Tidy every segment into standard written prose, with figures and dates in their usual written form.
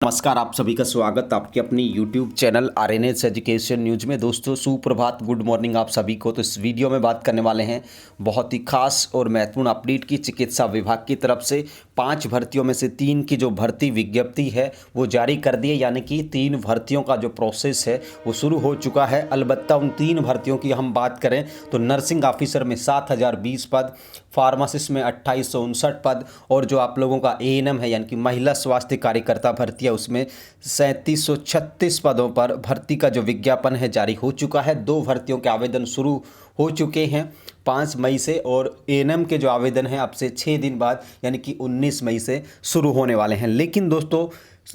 नमस्कार, आप सभी का स्वागत आपके अपनी YouTube channel RNS education news में। दोस्तों सुप्रभात, गुड मॉर्निंग आप सभी को। तो इस वीडियो में बात करने वाले हैं बहुत ही खास और महत्वपूर्ण अपडेट की। चिकित्सा विभाग की तरफ से 5 भर्तियों में से 3 की जो भर्ती विज्ञप्ति है वो जारी कर दी है, यानी कि 3 भर्तियों का जो प्रोसेस है वो शुरू हो चुका है। अलबत्ता उन 3 भर्तियों की हम बात करें तो नर्सिंग ऑफिसर में 7020 पद, फार्मासिस्ट में 2859 पद और जो आप लोगों का एएनएम है यानी कि महिला स्वास्थ्य कार्यकर्ता भर्ती है उसमें 3736 पदों पर भर्ती का जो विज्ञापन है जारी हो चुका है। 2 भर्तियों के आवेदन शुरू हो चुके हैं 5 मई से और एएनएम के जो आवेदन हैं अब से 6 दिन बाद यानी कि 19 मई से शुरू होने वाले हैं। लेकिन दोस्तों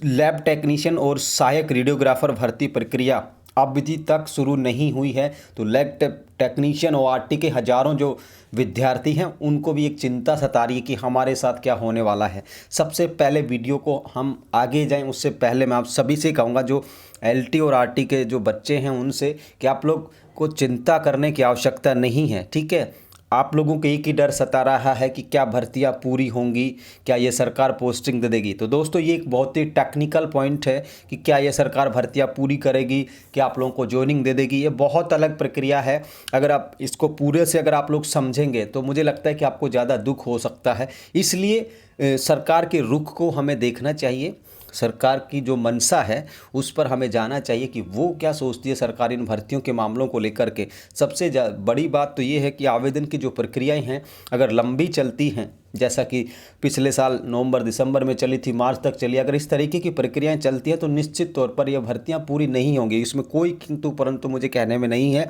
लैब टेक्नीशियन और सहायक रेडियोग्राफर भर्ती प्रक्रिया अभी तक शुरू नहीं हुई है। तो लैब टेक्नीशियन और आरटी के हज़ारों जो विद्यार्थी हैं उनको भी एक चिंता सता रही है कि हमारे साथ क्या होने वाला है। सबसे पहले वीडियो को हम आगे जाएं उससे पहले मैं आप सभी से कहूँगा जो एलटी और आरटी के जो बच्चे हैं उनसे कि आप लोग को चिंता करने की आवश्यकता नहीं है। ठीक है, आप लोगों को एक ही डर सता रहा है कि क्या भर्तियां पूरी होंगी, क्या ये सरकार पोस्टिंग दे देगी। तो दोस्तों ये एक बहुत ही टेक्निकल पॉइंट है कि क्या ये सरकार भर्तियां पूरी करेगी, क्या आप लोगों को जॉइनिंग दे देगी। ये बहुत अलग प्रक्रिया है। अगर आप इसको पूरे से अगर आप लोग समझेंगे तो मुझे लगता है कि आपको ज़्यादा दुख हो सकता है। इसलिए सरकार के रुख को हमें देखना चाहिए, सरकार की जो मंशा है उस पर हमें जाना चाहिए कि वो क्या सोचती है सरकार इन भर्तियों के मामलों को लेकर के। सबसे बड़ी बात तो ये है कि आवेदन की जो प्रक्रियाएं हैं अगर लंबी चलती हैं, जैसा कि पिछले साल नवंबर दिसंबर में चली थी, मार्च तक चली, अगर इस तरीके की प्रक्रियाएं चलती हैं तो निश्चित तौर पर यह भर्तियां पूरी नहीं होंगी। इसमें कोई किंतु परंतु मुझे कहने में नहीं है।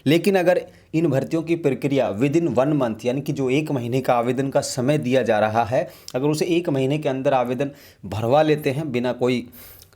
लेकिन अगर इन भर्तियों की प्रक्रिया विद इन 1 मंथ यानी कि जो 1 महीने का आवेदन का समय दिया जा रहा है, अगर उसे 1 महीने के अंदर आवेदन भरवा लेते हैं बिना कोई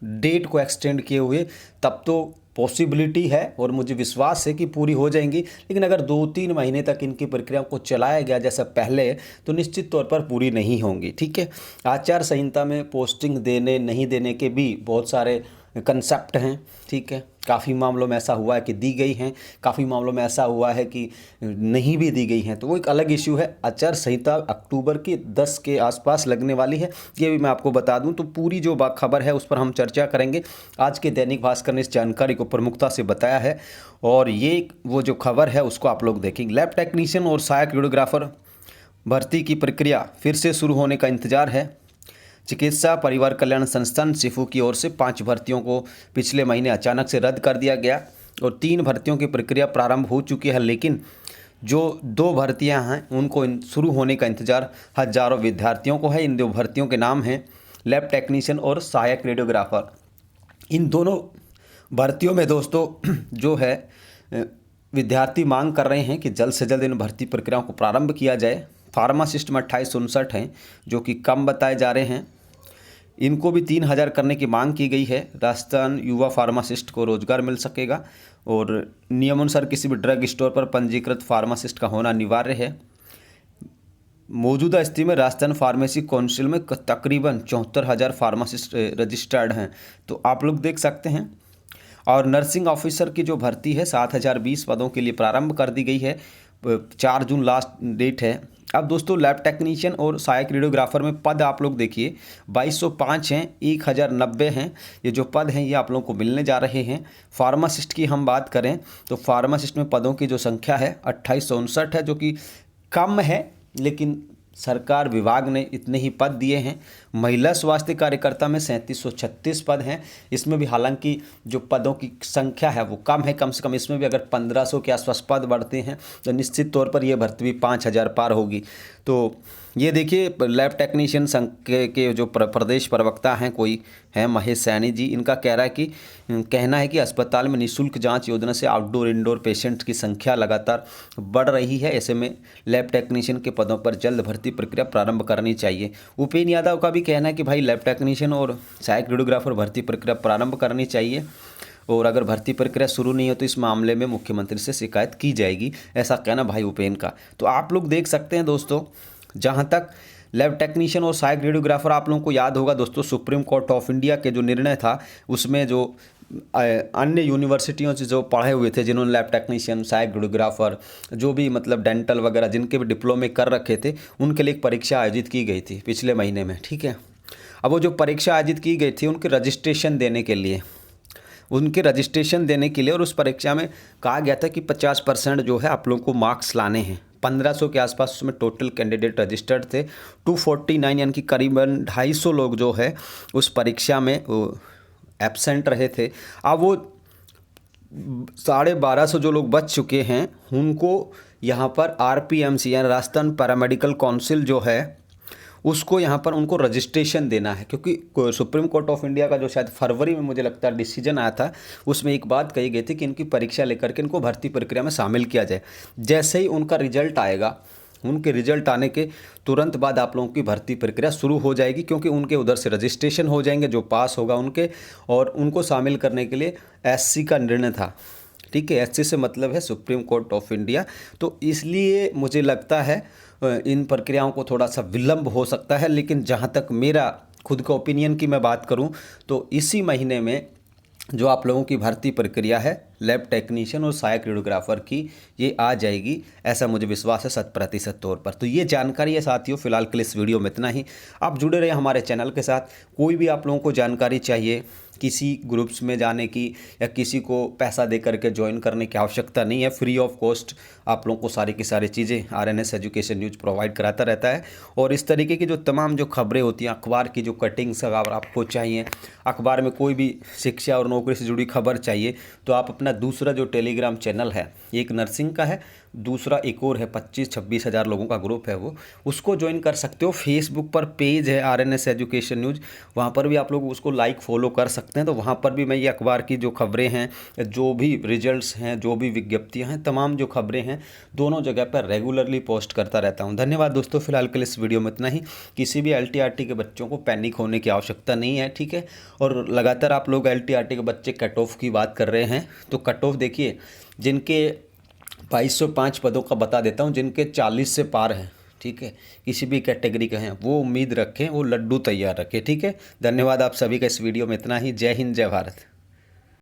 डेट को एक्सटेंड किए हुए, तब तो पॉसिबिलिटी है और मुझे विश्वास है कि पूरी हो जाएंगी। लेकिन अगर 2-3 महीने तक इनकी प्रक्रिया को चलाया गया जैसा पहले तो निश्चित तौर पर पूरी नहीं होंगी। ठीक है, आचार संहिता में पोस्टिंग देने नहीं देने के भी बहुत सारे कंसेप्ट हैं। ठीक है, काफ़ी मामलों में ऐसा हुआ है कि दी गई हैं, काफ़ी मामलों में ऐसा हुआ है कि नहीं भी दी गई हैं, तो वो एक अलग इश्यू है। आचार संहिता अक्टूबर की 10 के आसपास लगने वाली है, ये भी मैं आपको बता दूं। तो पूरी जो खबर है उस पर हम चर्चा करेंगे। आज के दैनिक भास्कर ने इस जानकारी को प्रमुखता से बताया है और ये वो जो खबर है उसको आप लोग देखेंगे। लैब टेक्नीशियन और सहायक रेडियोग्राफर भर्ती की प्रक्रिया फिर से शुरू होने का इंतजार है। चिकित्सा परिवार कल्याण संस्थान सिफू की ओर से 5 भर्तियों को पिछले महीने अचानक से रद्द कर दिया गया और 3 भर्तियों की प्रक्रिया प्रारंभ हो चुकी है। लेकिन जो 2 भर्तियां हैं उनको शुरू होने का इंतजार हजारों विद्यार्थियों को है। इन 2 भर्तियों के नाम हैं लैब टेक्नीशियन और सहायक रेडियोग्राफर। इन दोनों भर्तियों में दोस्तों जो है विद्यार्थी मांग कर रहे हैं कि जल्द से जल्द इन भर्ती प्रक्रियाओं को प्रारंभ किया जाए। फार्मासिस्ट में 2859 हैं जो कि कम बताए जा रहे हैं। इनको भी 3000 करने की मांग की गई है। राजस्थान युवा फार्मासिस्ट को रोजगार मिल सकेगा और नियमानुसार किसी भी ड्रग स्टोर पर पंजीकृत फार्मासिस्ट का होना अनिवार्य है। मौजूदा स्थिति में राजस्थान फार्मेसी काउंसिल में तकरीबन 74,000 फार्मासिस्ट रजिस्टर्ड हैं, तो आप लोग देख सकते हैं। और नर्सिंग ऑफिसर की जो भर्ती है 7020 पदों के लिए प्रारंभ कर दी गई है। 4 जून लास्ट डेट है। अब दोस्तों लैब टेक्नीशियन और सहायक रेडियोग्राफर में पद आप लोग देखिए 2205 हैं, 1090 हैं। ये जो पद हैं ये आप लोगों को मिलने जा रहे हैं। फार्मासिस्ट की हम बात करें तो फार्मासिस्ट में पदों की जो संख्या है 2859 है, जो कि कम है, लेकिन सरकार विभाग ने इतने ही पद दिए हैं। महिला स्वास्थ्य कार्यकर्ता में 3736 पद हैं। इसमें भी हालांकि जो पदों की संख्या है वो कम है, कम से कम इसमें भी अगर 1500 के आसपास पद बढ़ते हैं तो निश्चित तौर पर यह भर्ती भी 5000 पार होगी। तो ये देखिए लैब टेक्नीशियन संघ के जो प्रदेश प्रवक्ता हैं कोई हैं महेश सैनी जी, इनका कहना है कि अस्पताल में निःशुल्क जांच योजना से आउटडोर इंडोर पेशेंट्स की संख्या लगातार बढ़ रही है। ऐसे में लैब टेक्नीशियन के पदों पर जल्द भर्ती प्रक्रिया प्रारंभ करनी चाहिए। उपेन्द्र यादव का भी कहना है कि भाई लैब टेक्नीशियन और सहायक रेडियोग्राफर भर्ती प्रक्रिया प्रारंभ करनी चाहिए और अगर भर्ती प्रक्रिया शुरू नहीं हो तो इस मामले में मुख्यमंत्री से शिकायत की जाएगी, ऐसा कहना भाई उपेन्द्र का। तो आप लोग देख सकते हैं दोस्तों, जहां तक लैब टेक्नीशियन और सहायक रेडियोग्राफर, आप लोगों को याद होगा दोस्तों सुप्रीम कोर्ट ऑफ इंडिया के जो निर्णय था उसमें जो अन्य यूनिवर्सिटियों से जो पढ़े हुए थे जिन्होंने लैब टेक्नीशियन सहायक रेडियोग्राफर जो भी मतलब डेंटल वगैरह जिनके भी डिप्लोमे कर रखे थे उनके लिए एक परीक्षा आयोजित की गई थी पिछले महीने में। ठीक है, अब वो जो परीक्षा आयोजित की गई थी उनके रजिस्ट्रेशन देने के लिए, और उस परीक्षा में कहा गया था कि 50% जो है आप लोगों को मार्क्स लाने हैं। 1500 के आसपास उसमें टोटल कैंडिडेट रजिस्टर्ड थे। 249 यानी कि करीबन 250 लोग जो है उस परीक्षा में एब्सेंट रहे थे। अब वो 1250 जो लोग बच चुके हैं उनको यहाँ पर RPMC यानी राजस्थान पैरामेडिकल काउंसिल जो है उसको यहाँ पर उनको रजिस्ट्रेशन देना है, क्योंकि सुप्रीम कोर्ट ऑफ इंडिया का जो शायद फरवरी में मुझे लगता है डिसीजन आया था, उसमें एक बात कही गई थी कि इनकी परीक्षा लेकर के इनको भर्ती प्रक्रिया में शामिल किया जाए। जैसे ही उनका रिजल्ट आएगा, उनके रिजल्ट आने के तुरंत बाद आप लोगों की भर्ती प्रक्रिया शुरू हो जाएगी, क्योंकि उनके उधर से रजिस्ट्रेशन हो जाएंगे जो पास होगा उनके, और उनको शामिल करने के लिए SC का निर्णय था। ठीक है, SC से मतलब है सुप्रीम कोर्ट ऑफ इंडिया। तो इसलिए मुझे लगता है इन प्रक्रियाओं को थोड़ा सा विलंब हो सकता है, लेकिन जहाँ तक मेरा खुद का ओपिनियन की मैं बात करूँ तो इसी महीने में जो आप लोगों की भर्ती प्रक्रिया है लैब टेक्नीशियन और सहायक रेडियोग्राफर की, ये आ जाएगी, ऐसा मुझे विश्वास है 100% तौर पर। तो ये जानकारी है साथियों, फिलहाल के लिए इस वीडियो में इतना ही। आप जुड़े रहे हमारे चैनल के साथ। कोई भी आप लोगों को जानकारी चाहिए किसी ग्रुप्स में जाने की या किसी को पैसा दे करके ज्वाइन करने की आवश्यकता नहीं है। फ्री ऑफ कॉस्ट आप लोगों को सारी की सारी चीज़ें RNS एजुकेशन न्यूज़ प्रोवाइड कराता रहता है। और इस तरीके की जो तमाम जो खबरें होती हैं, अखबार की जो कटिंग्स अगर आपको चाहिए, अखबार में कोई भी शिक्षा और नौकरी से जुड़ी खबर चाहिए, तो आप अपना दूसरा जो टेलीग्राम चैनल है, एक नर्सिंग का है, दूसरा एक और है 25-26 हज़ार लोगों का ग्रुप है वो, उसको ज्वाइन कर सकते हो। फेसबुक पर पेज है RNS एजुकेशन न्यूज़, वहाँ पर भी आप लोग उसको लाइक फॉलो कर सकते हैं। तो वहाँ पर भी मैं ये अखबार की जो खबरें हैं, जो भी रिजल्ट्स हैं, जो भी विज्ञप्तियाँ हैं, तमाम जो खबरें हैं, दोनों जगह पर रेगुलरली पोस्ट करता रहता हूँ। धन्यवाद दोस्तों, फिलहाल के लिए इस वीडियो में इतना ही। किसी भी LTRT के बच्चों को पैनिक होने की आवश्यकता नहीं है, ठीक है। और लगातार आप लोग LTRT के बच्चे कट ऑफ की बात कर रहे हैं, तो कट ऑफ देखिए, जिनके 2205 पदों का बता देता हूं, जिनके 40 से पार हैं, ठीक है, किसी भी कैटेगरी के हैं, वो उम्मीद रखें, वो लड्डू तैयार रखें, ठीक है। धन्यवाद आप सभी का, इस वीडियो में इतना ही। जय हिंद, जय भारत।